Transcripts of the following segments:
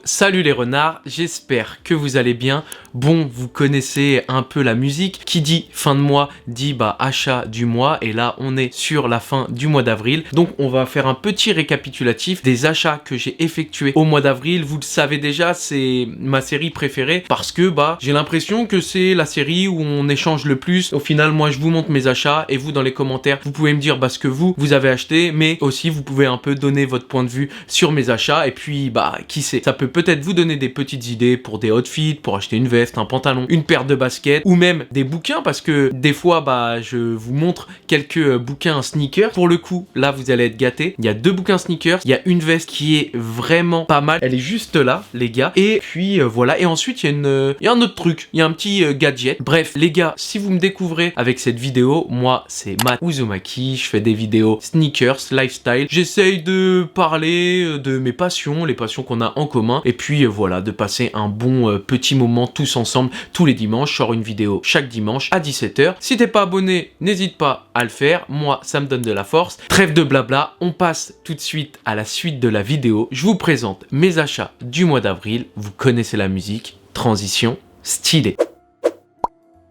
salut les renards, j'espère que vous allez bien. Bon, vous connaissez un peu la musique, qui dit fin de mois dit achat du mois, et là on est sur la fin du mois d'avril. Donc on va faire un petit récapitulatif des achats que j'ai effectués au mois d'avril. Vous le savez déjà, c'est ma série préférée parce que j'ai l'impression que c'est la série où on échange le plus. Au final, moi je vous montre mes achats et vous dans les commentaires, vous pouvez me dire ce que vous avez acheté, mais aussi vous pouvez un peu donner votre point de vue sur mes achats, et puis qui sait, ça peut peut-être vous donner des petites idées pour des outfits, pour acheter une veste, un pantalon, une paire de baskets, ou même des bouquins, parce que des fois je vous montre quelques bouquins sneakers. Pour le coup, là vous allez être gâtés. Il y a 2 bouquins sneakers, il y a une veste qui est vraiment pas mal, elle est juste là les gars, et puis voilà. Et ensuite il y a un autre truc, il y a un petit gadget. Bref les gars, si vous me découvrez avec cette vidéo, moi c'est Matt Uzumaki, je fais des vidéos sneakers, lifestyle, j'essaye de parler de mes passions, les passions qu'on a en commun, et puis voilà, de passer un bon petit moment tous ensemble. Tous les dimanches, je sors une vidéo chaque dimanche à 17 h. Si t'es pas abonné, n'hésite pas à le faire, moi ça me donne de la force. Trêve de blabla, on passe tout de suite à la suite de la vidéo. Je vous présente mes achats du mois d'avril, vous connaissez la musique, transition stylée.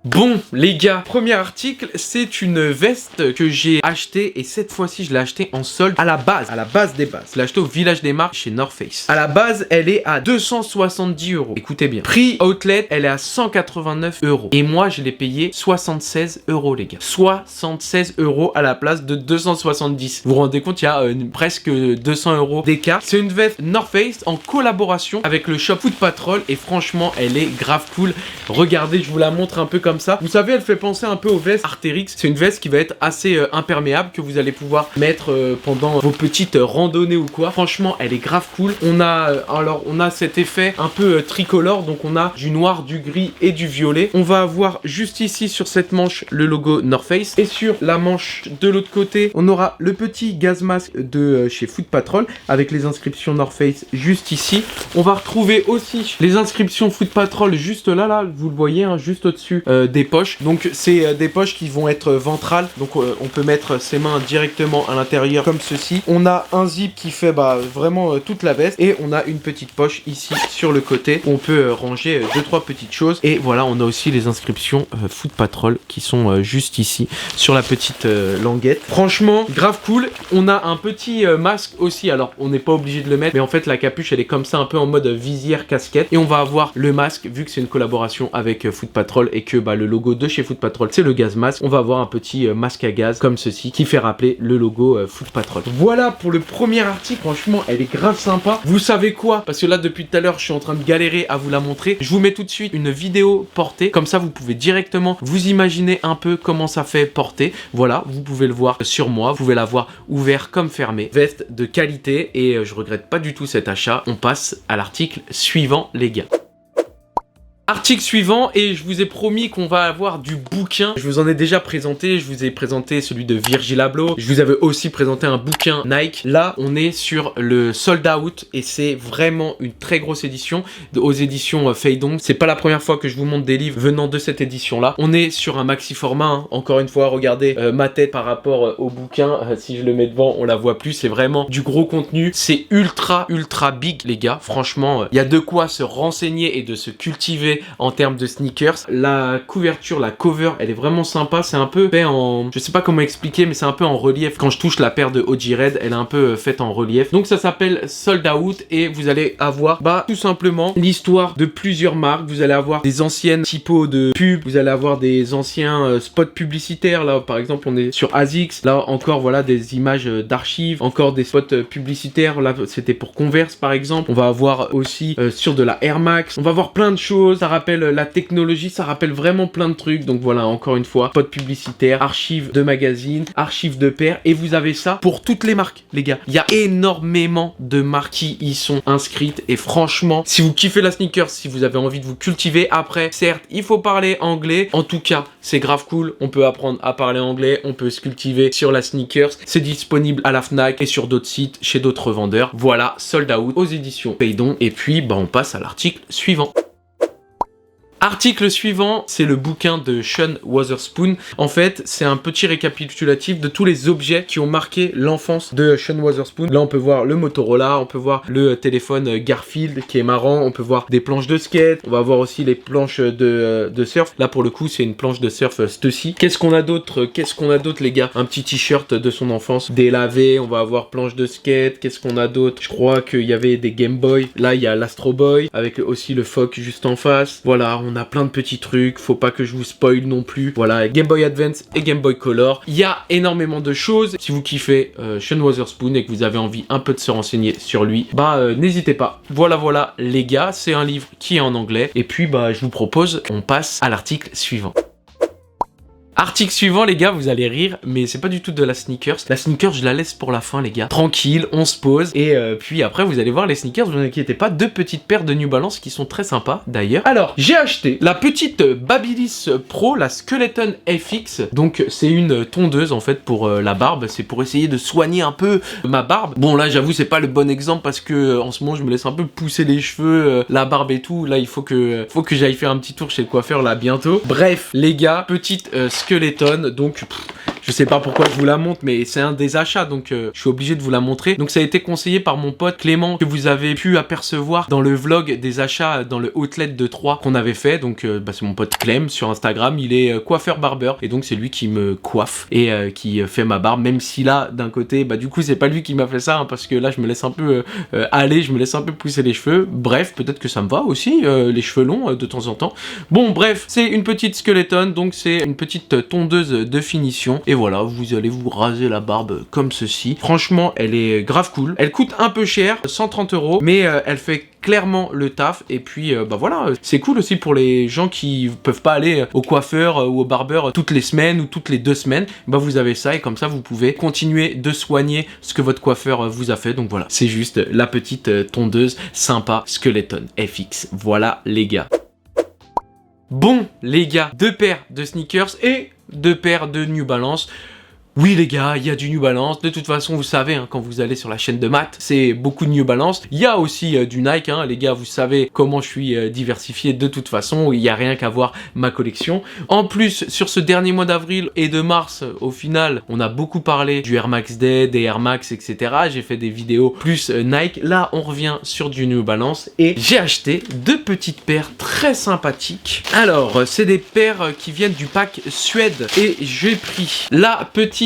Bon les gars, premier article, c'est une veste que j'ai achetée, et cette fois-ci je l'ai achetée en solde à la base des bases. Je l'ai achetée au village des marques chez North Face. À la base, elle est à 270 €. Écoutez bien. Prix outlet, elle est à 189 €. Et moi, je l'ai payé 76 € les gars. 76 € à la place de 270. Vous vous rendez compte, il y a presque 200 € d'écart. C'est une veste North Face en collaboration avec le shop Foot Patrol, et franchement, elle est grave cool. Regardez, je vous la montre un peu comme ça. Vous savez, elle fait penser un peu aux vestes Arc'teryx. C'est une veste qui va être assez imperméable, que vous allez pouvoir mettre pendant vos petites randonnées ou quoi. Franchement, elle est grave cool. On a cet effet un peu tricolore, donc on a du noir, du gris et du violet. On va avoir juste ici sur cette manche le logo North Face, et sur la manche de l'autre côté, on aura le petit gaz masque de chez Foot Patrol avec les inscriptions North Face juste ici. On va retrouver aussi les inscriptions Foot Patrol juste là, vous le voyez, hein, juste au-dessus des poches. Donc c'est des poches qui vont être ventrales, donc on peut mettre ses mains directement à l'intérieur comme ceci. On a un zip qui fait vraiment toute la veste, et on a une petite poche ici sur le côté où on peut ranger 2-3 petites choses. Et voilà, on a aussi les inscriptions Foot Patrol qui sont juste ici sur la petite languette. Franchement grave cool. On a un petit masque aussi, alors on n'est pas obligé de le mettre, mais en fait la capuche elle est comme ça, un peu en mode visière casquette, et on va avoir le masque, vu que c'est une collaboration avec Foot Patrol et que le logo de chez Foot Patrol c'est le gaz masque. On va avoir un petit masque à gaz comme ceci qui fait rappeler le logo Foot Patrol. Voilà pour le premier article. Franchement elle est grave sympa. Vous savez quoi, parce que là depuis tout à l'heure je suis en train de galérer à vous la montrer, je vous mets tout de suite une vidéo portée, comme ça vous pouvez directement vous imaginer un peu comment ça fait porter. Voilà, vous pouvez le voir sur moi, vous pouvez la voir ouvert comme fermé. Veste de qualité, et je regrette pas du tout cet achat. On passe à l'article suivant les gars. Article suivant, et je vous ai promis qu'on va avoir du bouquin. Je vous en ai déjà présenté, je vous ai présenté celui de Virgil Abloh, je vous avais aussi présenté un bouquin Nike. Là on est sur le sold out, et c'est vraiment une très grosse édition aux éditions Phaidon. C'est pas la première fois que je vous montre des livres venant de cette édition là. On est sur un maxi format, hein. Encore une fois, regardez ma tête par rapport au bouquin, si je le mets devant on la voit plus, c'est vraiment du gros contenu, c'est ultra big les gars. Franchement il y a de quoi se renseigner et de se cultiver en termes de sneakers. La couverture, la cover, elle est vraiment sympa. C'est un peu fait en... je sais pas comment expliquer, mais c'est un peu en relief. Quand je touche la paire de OG Red, elle est un peu faite en relief. Donc ça s'appelle Sold Out, et vous allez avoir tout simplement l'histoire de plusieurs marques. Vous allez avoir des anciennes typos de pub, vous allez avoir des anciens spots publicitaires. Là par exemple on est sur ASICS. Là encore voilà des images d'archives, encore des spots publicitaires. Là c'était pour Converse par exemple. On va avoir aussi sur de la Air Max. On va avoir plein de choses. Ça rappelle la technologie, ça rappelle vraiment plein de trucs. Donc voilà, encore une fois, spot publicitaire, archives de magazines, archives de paires, et vous avez ça pour toutes les marques les gars. Il y a énormément de marques qui y sont inscrites, et franchement si vous kiffez la sneaker, si vous avez envie de vous cultiver, après certes il faut parler anglais, en tout cas c'est grave cool, on peut apprendre à parler anglais, on peut se cultiver sur la sneakers. C'est disponible à la Fnac et sur d'autres sites chez d'autres vendeurs. Voilà, sold out aux éditions Phaidon. Et puis on passe à l'article suivant. Article suivant, c'est le bouquin de Sean Wotherspoon. En fait, c'est un petit récapitulatif de tous les objets qui ont marqué l'enfance de Sean Wotherspoon. Là, on peut voir le Motorola, on peut voir le téléphone Garfield qui est marrant, on peut voir des planches de skate, on va voir aussi les planches de surf. Là, pour le coup, c'est une planche de surf Stussy. Qu'est-ce qu'on a d'autre? Les gars? Un petit t-shirt de son enfance délavé, on va avoir planche de skate. Qu'est-ce qu'on a d'autre? Je crois qu'il y avait des Game Boy. Là, il y a l'Astro Boy avec aussi le phoque juste en face. Voilà, on a plein de petits trucs. Faut pas que je vous spoil non plus. Voilà, Game Boy Advance et Game Boy Color. Il y a énormément de choses. Si vous kiffez Sean Wotherspoon et que vous avez envie un peu de se renseigner sur lui, n'hésitez pas. Voilà les gars, c'est un livre qui est en anglais. Et puis je vous propose qu'on passe à l'article suivant. Article suivant, les gars, vous allez rire, mais c'est pas du tout de la sneakers. La sneakers, je la laisse pour la fin, les gars. Tranquille, on se pose. Et puis après, vous allez voir les sneakers, vous inquiétez pas. 2 petites paires de New Balance qui sont très sympas, d'ailleurs. Alors, j'ai acheté la petite Babyliss Pro, la Skeleton FX. Donc, c'est une tondeuse, en fait, pour la barbe. C'est pour essayer de soigner un peu ma barbe. Bon, là, j'avoue, c'est pas le bon exemple parce que en ce moment, je me laisse un peu pousser les cheveux, la barbe et tout. Là, il faut que j'aille faire un petit tour chez le coiffeur, là, bientôt. Bref, les gars, petite Skeleton, donc je sais pas pourquoi je vous la montre, mais c'est un des achats, donc je suis obligé de vous la montrer. Donc ça a été conseillé par mon pote Clément, que vous avez pu apercevoir dans le vlog des achats dans le outlet de Troyes qu'on avait fait. Donc c'est mon pote Clem sur Instagram, il est coiffeur barbeur, et donc c'est lui qui me coiffe et qui fait ma barbe, même si là, d'un côté, du coup c'est pas lui qui m'a fait ça, hein, parce que là je me laisse un peu aller, je me laisse un peu pousser les cheveux. Bref, peut-être que ça me va aussi, les cheveux longs de temps en temps. Bon bref, c'est une petite Skeleton, donc c'est une petite tondeuse de finition. Et voilà, vous allez vous raser la barbe comme ceci. Franchement, elle est grave cool. Elle coûte un peu cher, 130 €, mais elle fait clairement le taf. Et puis voilà, c'est cool aussi pour les gens qui peuvent pas aller au coiffeur ou au barbeur toutes les semaines ou toutes les 2 semaines. Vous avez ça et comme ça vous pouvez continuer de soigner ce que votre coiffeur vous a fait. Donc voilà, c'est juste la petite tondeuse sympa Skeleton FX. Voilà les gars. Bon les gars, 2 paires de sneakers et 2 paires de New Balance. Oui les gars, il y a du New Balance, de toute façon vous savez, hein, quand vous allez sur la chaîne de Matt, c'est beaucoup de New Balance. Il y a aussi du Nike, hein, les gars, vous savez comment je suis diversifié de toute façon, il n'y a rien qu'à voir ma collection. En plus, sur ce dernier mois d'avril et de mars, au final, on a beaucoup parlé du Air Max Day, des Air Max, etc. J'ai fait des vidéos plus Nike. Là, on revient sur du New Balance et j'ai acheté 2 petites paires très sympathiques. Alors, c'est des paires qui viennent du pack Suède et j'ai pris la petite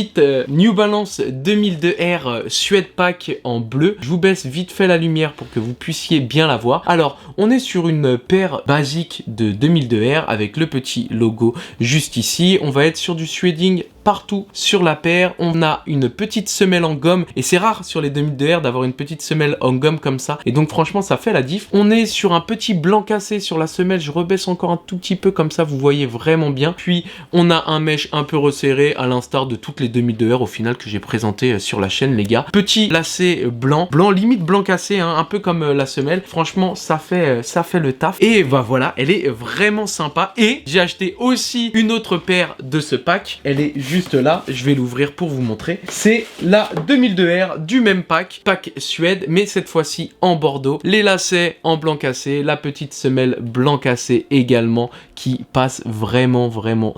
New Balance 2002R Suède Pack en bleu. Je vous baisse vite fait la lumière pour que vous puissiez bien la voir. Alors, on est sur une paire basique de 2002R avec le petit logo juste ici. On va être sur du suéding partout sur la paire. On a une petite semelle en gomme et c'est rare sur les 2002R d'avoir une petite semelle en gomme comme ça. Et donc franchement, ça fait la diff. On est sur un petit blanc cassé sur la semelle. Je rebaisse encore un tout petit peu comme ça, vous voyez vraiment bien. Puis on a un mesh un peu resserré à l'instar de toutes les 2002R au final que j'ai présenté sur la chaîne les gars. Petit lacet blanc limite blanc cassé, hein, un peu comme la semelle. Franchement, ça fait le taf. Et voilà, elle est vraiment sympa. Et j'ai acheté aussi une autre paire de ce pack. Elle est juste là, je vais l'ouvrir pour vous montrer. C'est la 2002R du même pack Suède, mais cette fois-ci en bordeaux. Les lacets en blanc cassé, la petite semelle blanc cassé également qui passe vraiment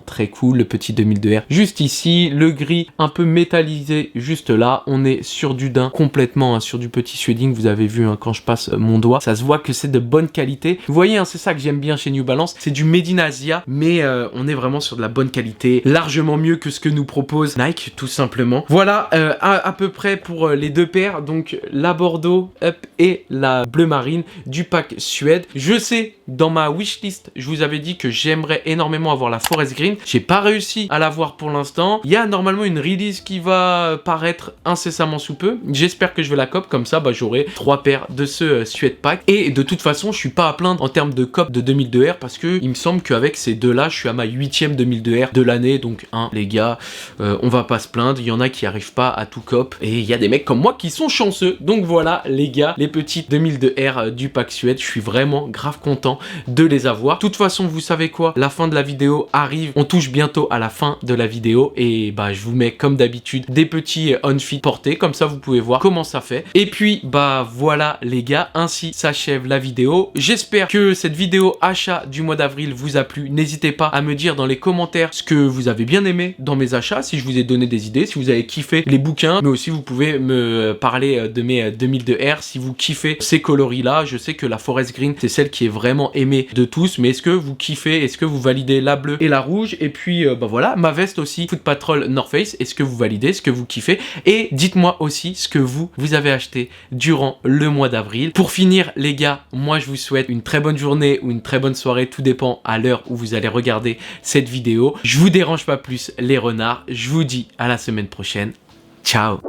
très cool. Le petit 2002R juste ici, le gris un peu métallisé juste là. On est sur du daim complètement, hein, sur du petit suéding. Vous avez vu, hein, quand je passe mon doigt, ça se voit que c'est de bonne qualité. Vous voyez, hein, c'est ça que j'aime bien chez New Balance. C'est du Made in Asia, mais on est vraiment sur de la bonne qualité, largement mieux que ce que nous propose Nike, tout simplement. Voilà, à peu près pour les 2 paires. Donc la Bordeaux Up et la bleu marine du pack Suède. Je sais, dans ma wishlist, je vous avais dit que j'aimerais énormément avoir la Forest Green. J'ai pas réussi à l'avoir pour l'instant. Il y a normalement une release qui va paraître incessamment sous peu. J'espère que je vais la cop, comme ça j'aurai 3 paires de ce Suède pack. Et de toute façon, je suis pas à plaindre en termes de cop de 2002R parce que il me semble qu'avec ces deux là, je suis à ma 8e 2002R de l'année. Donc les gars, voilà, on va pas se plaindre, il y en a qui arrivent pas à tout cop, et il y a des mecs comme moi qui sont chanceux. Donc voilà les gars, les petites 2002R du pack Suède, je suis vraiment grave content de les avoir. De toute façon, vous savez quoi, la fin de la vidéo arrive, on touche bientôt à la fin de la vidéo, et bah je vous mets comme d'habitude des petits on-fit portés, comme ça vous pouvez voir comment ça fait. Et puis bah voilà les gars, ainsi s'achève la vidéo. J'espère que cette vidéo achat du mois d'avril vous a plu. N'hésitez pas à me dire dans les commentaires ce que vous avez bien aimé dans mes achats, si je vous ai donné des idées, si vous avez kiffé les bouquins, mais aussi vous pouvez me parler de mes 2002R si vous kiffez ces coloris là. Je sais que la Forest Green c'est celle qui est vraiment aimée de tous, mais est-ce que vous kiffez, est-ce que vous validez la bleue et la rouge? Et puis bah voilà, ma veste aussi Foot Patrol North Face, est-ce que vous validez, est-ce que vous kiffez? Et dites-moi aussi ce que vous avez acheté durant le mois d'avril. Pour finir les gars, moi je vous souhaite une très bonne journée ou une très bonne soirée, tout dépend à l'heure où vous allez regarder cette vidéo. Je vous dérange pas plus les renards, je vous dis à la semaine prochaine. Ciao.